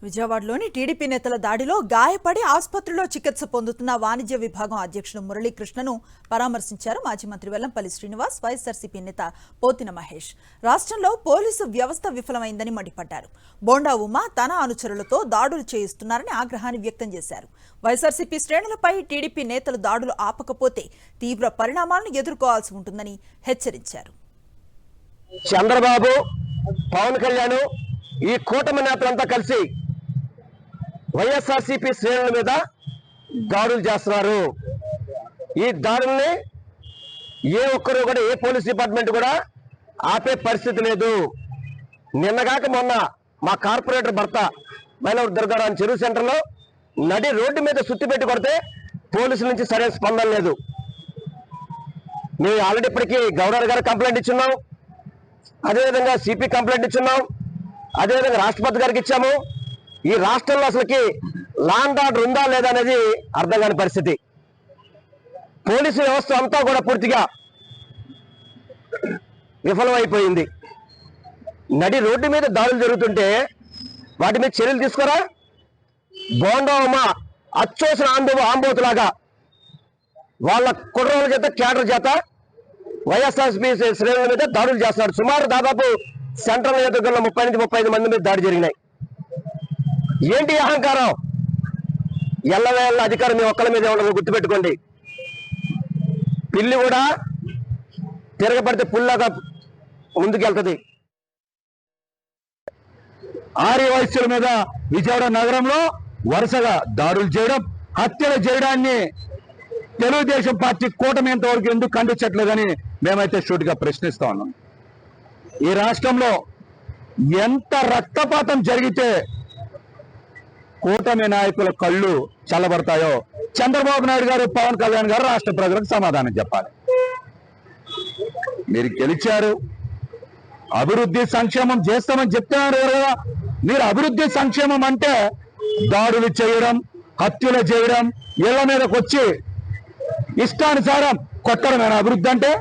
విజయవాడలోని టీడీపీ నేతల దాడిలో గాయపడి ఆసుపత్రిలో చికిత్స పొందుతున్న వాణిజ్య విభాగం అధ్యక్షుడు మురళీకృష్ణను పరామర్శించారు మాజీ మంత్రి వెల్లంపల్లి శ్రీనివాస్, వైఎస్ఆర్సీపీ నేత పోతిన మహేష్. రాష్ట్రంలో పోలీసు వ్యవస్థ విఫలమైందని మండిపడ్డారు. బోండా ఉమా తన అనుచరులతో దాడులు చేయిస్తున్నారని ఆగ్రహాన్ని వ్యక్తం చేశారు. వైఎస్ఆర్సీపీ శ్రేణులపై టీడీపీ నేతలు దాడులు ఆపకపోతే తీవ్ర పరిణామాలను ఎదుర్కోవాల్సి ఉంటుందని హెచ్చరించారు. చంద్రబాబు, పవన్ కళ్యాణ్ ఈ కూటమి నేతలంతా కలిసి వైఎస్ఆర్సీపీ శ్రేణుల మీద దాడులు చేస్తున్నారు. ఈ దాడుల్ని ఏ ఒక్కరు కూడా, ఏ పోలీస్ డిపార్ట్మెంట్ కూడా ఆపే పరిస్థితి లేదు. నిన్నగాక మొన్న మా కార్పొరేటర్ భర్త మైలవరం దుర్గారావు చెరువు సెంటర్లో నడి రోడ్డు మీద సుత్తి పెట్టి కొడితే పోలీసుల నుంచి సరైన స్పందన లేదు. మేము ఆల్రెడీ ఇప్పటికీ గవర్నర్ గారు కంప్లైంట్ ఇచ్చున్నాం, అదేవిధంగా సిపి కంప్లైంట్ ఇచ్చున్నాం, అదేవిధంగా రాష్ట్రపతి గారికి ఇచ్చాము. ఈ రాష్ట్రంలో అసలుకి లా అండ్ ఆర్డర్ ఉందా లేదా అనేది అర్థం కాని పరిస్థితి. పోలీసు వ్యవస్థ అంతా కూడా పూర్తిగా విఫలమైపోయింది. నడి రోడ్డు మీద దాడులు జరుగుతుంటే వాటి మీద చర్యలు తీసుకోరా? బోండా అచ్చోసిన ఆంబోతులాగా వాళ్ళ కుర్రోళ్ళ చేత, క్యాడర్ చేత వైఎస్ఆర్సీపీ శ్రేణుల మీద దాడులు చేస్తున్నారు. సుమారు దాదాపు సెంట్రల్ నియోజకవర్గంలో 30 నుంచి 35 మంది మీద దాడి జరిగినాయి. ఏంటి అహంకారం? ఎల్లవేళ్ళ అధికారం మీ ఒక్కల మీద ఉండదు, గుర్తుపెట్టుకోండి. పిల్లి కూడా తిరగబడితే పుల్లాగా ముందుకెళ్తుంది. ఆర్య వైశ్యుల మీద విజయవాడ నగరంలో వరుసగా దాడులు చేయడం, హత్యలు చేయడాన్ని తెలుగుదేశం పార్టీ కూటమి ఎంతవరకు ఎందుకు ఖండించట్లేదని మేమైతే సూటిగా ప్రశ్నిస్తా ఉన్నాం. ఈ రాష్ట్రంలో ఎంత రక్తపాతం జరిగితే కూటమి నాయకుల కళ్ళు చల్లబడతాయో చంద్రబాబు నాయుడు గారు, పవన్ కళ్యాణ్ గారు రాష్ట్ర ప్రజలకు సమాధానం చెప్పాలి. మీరు గెలిచారు, అభివృద్ధి సంక్షేమం చేస్తామని చెప్తున్నారు కదా. మీరు అభివృద్ధి సంక్షేమం అంటే దాడులు చేయడం, హత్యలు చేయడం, ఇళ్ల మీదకి వచ్చి ఇష్టానుసారం కొట్టడమేనా అభివృద్ధి అంటే?